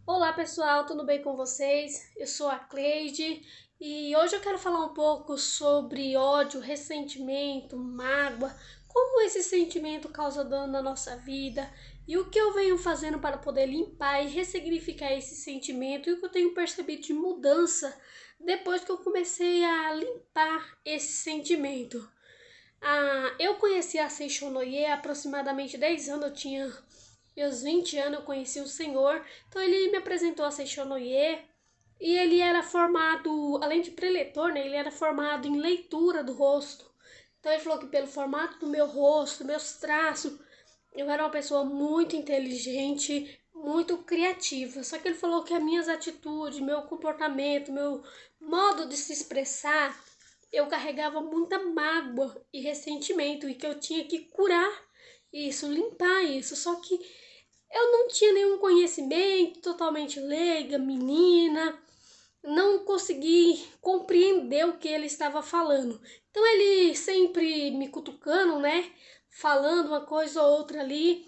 Olá pessoal, tudo bem com vocês? Eu sou a Cleide e hoje eu quero falar um pouco sobre ódio, ressentimento, mágoa, como esse sentimento causa dano na nossa vida e o que eu venho fazendo para poder limpar e ressignificar esse sentimento e o que eu tenho percebido de mudança depois que eu comecei a limpar esse sentimento. Eu conheci a Seishonoye há aproximadamente 10 anos, eu tinha meus 20 anos, eu conheci o Senhor, então ele me apresentou a Seishonoye e ele era formado, além de preletor, né, ele era formado em leitura do rosto. Então ele falou que pelo formato do meu rosto, meus traços, eu era uma pessoa muito inteligente, muito criativa. Só que ele falou que as minhas atitudes, meu comportamento, meu modo de se expressar, eu carregava muita mágoa e ressentimento e que eu tinha que curar isso, limpar isso. Só que eu não tinha nenhum conhecimento, totalmente leiga, menina, não consegui compreender o que ele estava falando. Então ele sempre me cutucando, né? Falando uma coisa ou outra ali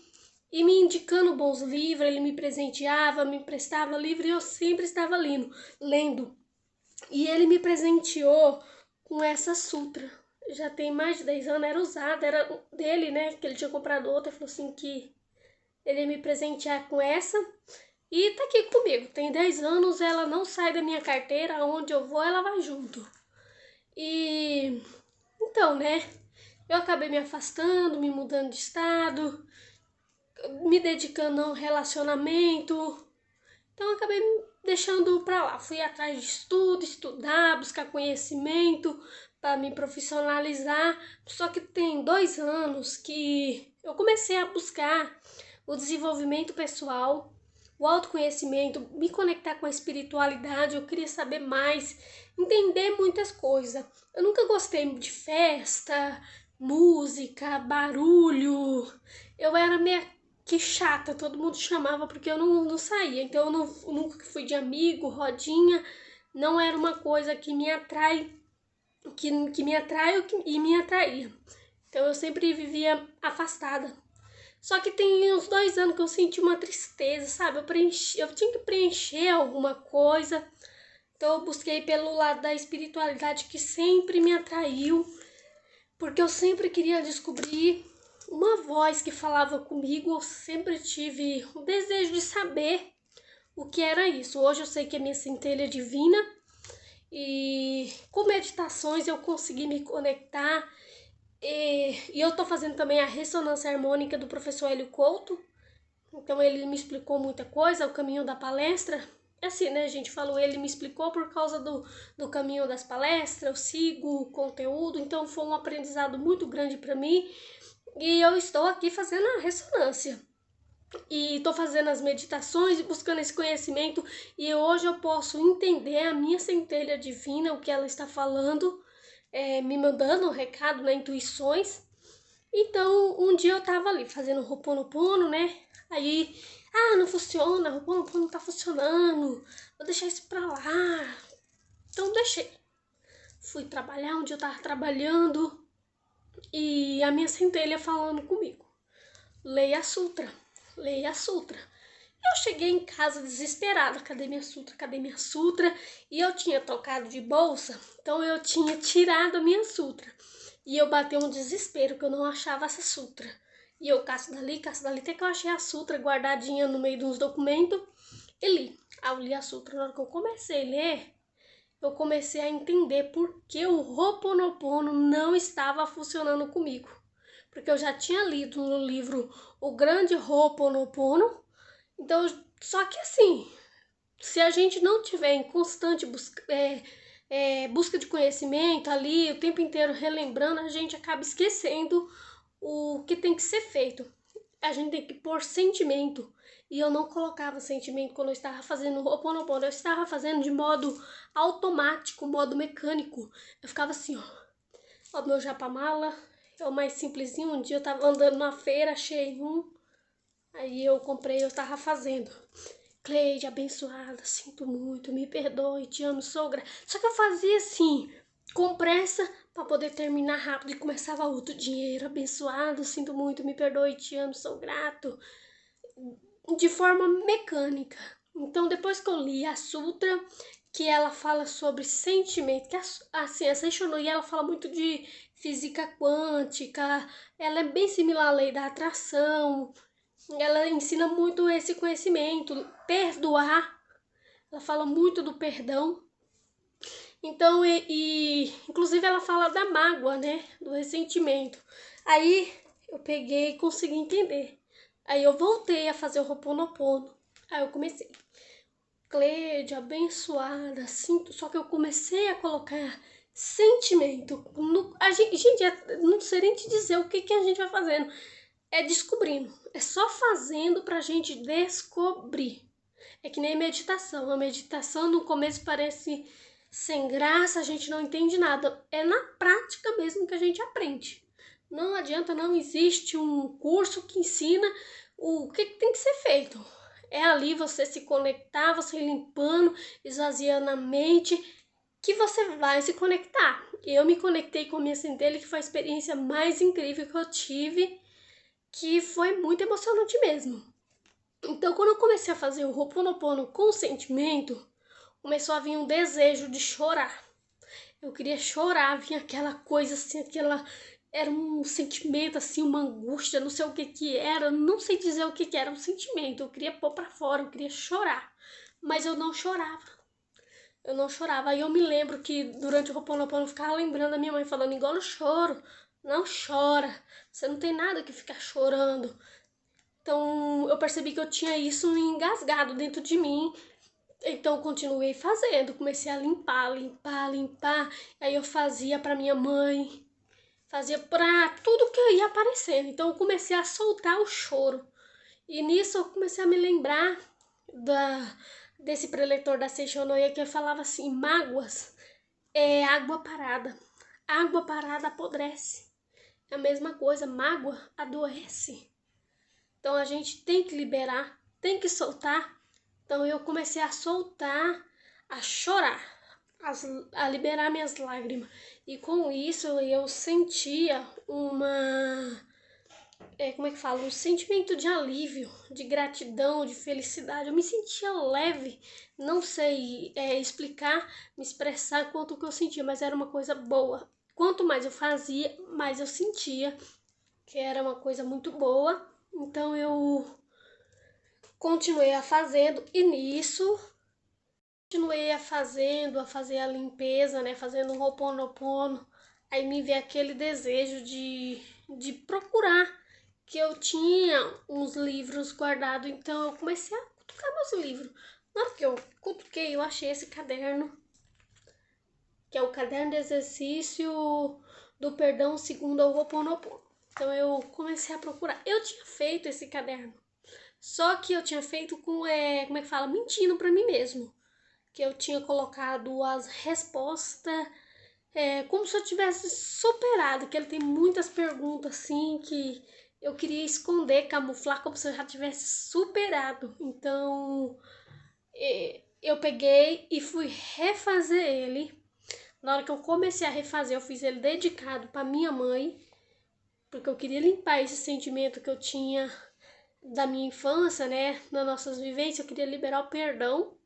e me indicando bons livros, ele me presenteava, me emprestava livro e eu sempre estava lendo. E ele me presenteou com essa sutra. Já tem mais de 10 anos, era usada, era dele, né? Que ele tinha comprado outra, ele falou assim que ele ia me presentear com essa. E tá aqui comigo, tem 10 anos, ela não sai da minha carteira, aonde eu vou ela vai junto. E então, né, eu acabei me afastando, me mudando de estado, me dedicando a um relacionamento, então eu acabei me deixando pra lá. Fui atrás de estudo, estudar, buscar conhecimento para me profissionalizar. Só que tem 2 anos que eu comecei a buscar o desenvolvimento pessoal, o autoconhecimento, me conectar com a espiritualidade. Eu queria saber mais, entender muitas coisas. Eu nunca gostei de festa, música, barulho. Eu era meio que chata, todo mundo chamava porque eu não saía. Então eu nunca fui de amigo, rodinha, não era uma coisa que me atrai, que me atrai e me atraía. Então eu sempre vivia afastada. Só que tem uns 2 anos que eu senti uma tristeza, sabe? Eu tinha que preencher alguma coisa. Então eu busquei pelo lado da espiritualidade que sempre me atraiu, porque eu sempre queria descobrir uma voz que falava comigo. Eu sempre tive o desejo de saber o que era isso. Hoje eu sei que é minha centelha divina e com meditações eu consegui me conectar. E eu tô fazendo também a ressonância harmônica do professor Hélio Couto. Então ele me explicou muita coisa, o caminho da palestra. É assim, né, gente? Falou, ele me explicou por causa do caminho das palestras, eu sigo o conteúdo, então foi um aprendizado muito grande para mim. E eu estou aqui fazendo a ressonância. E estou fazendo as meditações e buscando esse conhecimento. E hoje eu posso entender a minha centelha divina, o que ela está falando, me mandando um recado, né, intuições. Então, um dia eu tava ali fazendo Ho'oponopono, né? Aí, não funciona, Ho'oponopono não tá funcionando, vou deixar isso pra lá. Então, deixei. Fui trabalhar onde eu tava trabalhando e a minha centelha falando comigo. Leia a sutra, leia a sutra. Eu cheguei em casa desesperada, cadê minha sutra, cadê minha sutra? E eu tinha trocado de bolsa, então eu tinha tirado a minha sutra. E eu bati um desespero que eu não achava essa sutra. E eu caço dali, até que eu achei a sutra guardadinha no meio de uns documentos e li. Aí eu li a sutra, na hora que eu comecei a ler, eu comecei a entender por que o Ho'oponopono não estava funcionando comigo. Porque eu já tinha lido no livro O Grande Ho'oponopono, então, só que assim, se a gente não tiver em constante busca de conhecimento ali, o tempo inteiro relembrando, a gente acaba esquecendo o que tem que ser feito. A gente tem que pôr sentimento. E eu não colocava sentimento quando eu estava fazendo o Ho'oponopono. Eu estava fazendo de modo automático, modo mecânico. Eu ficava assim, ó meu japamala, é o mais simplesinho. Um dia eu tava andando na feira, achei um, aí eu comprei, eu tava fazendo. Cleide, abençoada, sinto muito, me perdoe, te amo, sogra. Só que eu fazia assim, com pressa, para poder terminar rápido e começava outro dinheiro. Abençoado, sinto muito, me perdoe, te amo, sou grato. De forma mecânica. Então, depois que eu li a Sutra, que ela fala sobre sentimento, que assim, a Seishono ela fala muito de física quântica, ela é bem similar à lei da atração, ela ensina muito esse conhecimento, perdoar, ela fala muito do perdão. Então, inclusive ela fala da mágoa, né, do ressentimento. Aí eu peguei e consegui entender. Aí eu voltei a fazer o Ho'oponopono. Aí eu comecei. Cleide, abençoada, sinto. Só que eu comecei a colocar sentimento. Gente, não sei nem te dizer o que a gente vai fazendo. É descobrindo. É só fazendo pra gente descobrir. É que nem meditação. A meditação no começo parece sem graça, a gente não entende nada. É na prática mesmo que a gente aprende. Não adianta, não existe um curso que ensina o que tem que ser feito. É ali você se conectar, você ir limpando, esvaziando a mente, que você vai se conectar. Eu me conectei com a minha centelha, que foi a experiência mais incrível que eu tive, que foi muito emocionante mesmo. Então, quando eu comecei a fazer o Ho'oponopono com sentimento, começou a vir um desejo de chorar. Eu queria chorar, vinha aquela coisa assim, era um sentimento assim, uma angústia, não sei o que era, não sei dizer o que era, um sentimento. Eu queria pôr pra fora, eu queria chorar, mas eu não chorava. Eu não chorava. Aí eu me lembro que durante o Ho'oponopono eu ficava lembrando da minha mãe falando: igual no choro, não chora, você não tem nada que ficar chorando. Então eu percebi que eu tinha isso engasgado dentro de mim. Então eu continuei fazendo, comecei a limpar. Aí eu fazia para minha mãe, fazia para tudo que ia aparecendo. Então eu comecei a soltar o choro. E nisso eu comecei a me lembrar desse preletor da Seishonoye que falava assim: mágoas é água parada. Água parada apodrece. É a mesma coisa, mágoa adoece. Então a gente tem que liberar, tem que soltar. Então eu comecei a soltar, a chorar, a liberar minhas lágrimas. E com isso eu sentia como é que fala? Um sentimento de alívio, de gratidão, de felicidade. Eu me sentia leve, não sei explicar, me expressar quanto que eu sentia, mas era uma coisa boa. Quanto mais eu fazia, mais eu sentia que era uma coisa muito boa. Então eu continuei a fazendo e nisso continuei a fazer a limpeza, né, fazendo um Ho'oponopono. Aí me veio aquele desejo de procurar, que eu tinha uns livros guardados, então eu comecei a cutucar meus livros. Na hora que eu cutuquei, eu achei esse caderno, que é o caderno de exercício do perdão segundo o Ho'oponopono. Então eu comecei a procurar. Eu tinha feito esse caderno, só que eu tinha feito com, como é que fala? Mentindo pra mim mesmo. Que eu tinha colocado as respostas como se eu tivesse superado, que ele tem muitas perguntas assim que eu queria esconder, camuflar como se eu já tivesse superado. Então eu peguei e fui refazer ele. Na hora que eu comecei a refazer, eu fiz ele dedicado para minha mãe, porque eu queria limpar esse sentimento que eu tinha da minha infância, né, nas nossas vivências. Eu queria liberar o perdão.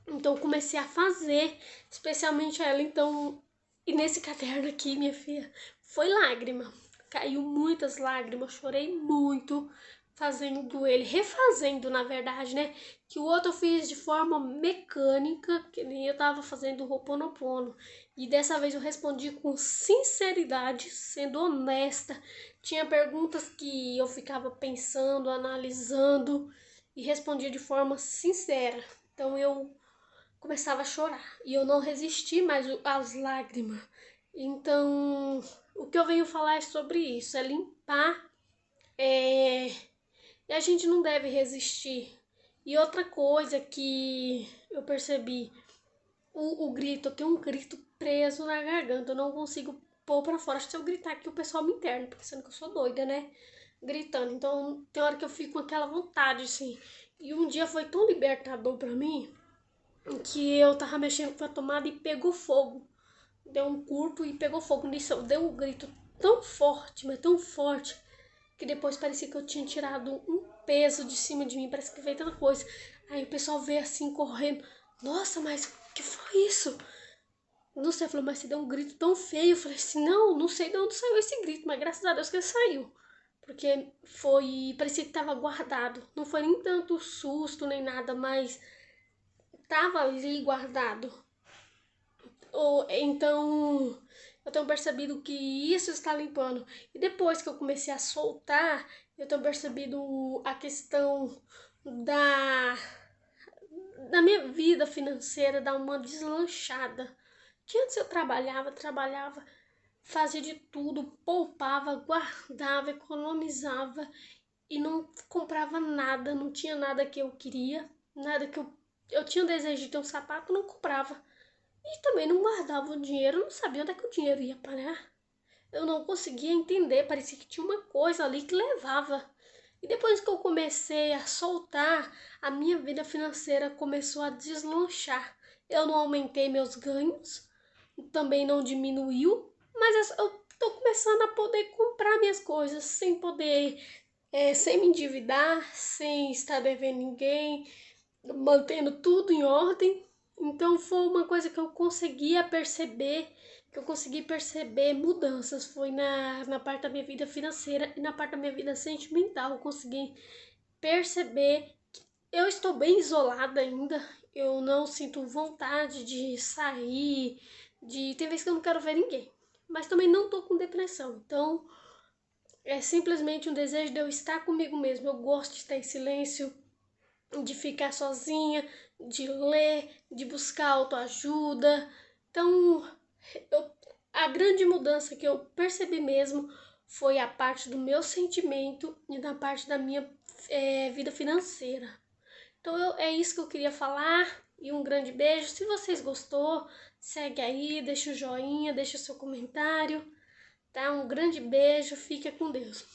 Então eu comecei a fazer, especialmente ela. Então, e nesse caderno aqui, minha filha, foi lágrima. Caiu muitas lágrimas, chorei muito fazendo ele, refazendo na verdade, né? Que o outro eu fiz de forma mecânica, que nem eu tava fazendo o Ho'oponopono. E dessa vez eu respondi com sinceridade, sendo honesta. Tinha perguntas que eu ficava pensando, analisando e respondia de forma sincera. Então eu começava a chorar e eu não resisti mais às lágrimas. Então, o que eu venho falar é sobre isso, é limpar, e a gente não deve resistir. E outra coisa que eu percebi, o grito, eu tenho um grito preso na garganta, eu não consigo pôr pra fora. Acho que se eu gritar aqui o pessoal me interna, pensando que eu sou doida, né? Gritando. Então tem hora que eu fico com aquela vontade, assim. E um dia foi tão libertador pra mim, que eu tava mexendo com a tomada e pegou fogo. Deu um curto e pegou fogo. Nisso eu dei um grito tão forte, mas tão forte, que depois parecia que eu tinha tirado um peso de cima de mim. Parece que veio tanta coisa. Aí o pessoal veio assim correndo. Nossa, mas o que foi isso? Não sei, falou, mas você deu um grito tão feio. Eu falei assim, não sei de onde saiu esse grito, mas graças a Deus que ele saiu. Porque parecia que tava guardado. Não foi nem tanto susto nem nada, mas tava ali guardado. Então, eu tenho percebido que isso está limpando. E depois que eu comecei a soltar, eu tenho percebido a questão da, da minha vida financeira dar uma deslanchada. Que antes eu trabalhava, fazia de tudo, poupava, guardava, economizava e não comprava nada, não tinha nada que eu queria, nada que eu tinha o desejo de ter um sapato, não comprava. E também não guardava o dinheiro, não sabia onde é que o dinheiro ia parar. Eu não conseguia entender, parecia que tinha uma coisa ali que levava. E depois que eu comecei a soltar, a minha vida financeira começou a deslanchar. Eu não aumentei meus ganhos, também não diminuiu, mas eu tô começando a poder comprar minhas coisas sem poder, sem me endividar, sem estar devendo ninguém, mantendo tudo em ordem. Então foi uma coisa que eu conseguia perceber, que eu consegui perceber mudanças. Foi na parte da minha vida financeira e na parte da minha vida sentimental. Eu consegui perceber que eu estou bem isolada ainda. Eu não sinto vontade de sair, tem vezes que eu não quero ver ninguém. Mas também não tô com depressão. Então é simplesmente um desejo de eu estar comigo mesmo. Eu gosto de estar em silêncio, de ficar sozinha, de ler, de buscar autoajuda. Então, eu, a grande mudança que eu percebi mesmo foi a parte do meu sentimento e da parte da minha vida financeira. Então, é isso que eu queria falar e um grande beijo. Se vocês gostou, segue aí, deixa o joinha, deixa o seu comentário, tá? Um grande beijo, fica com Deus.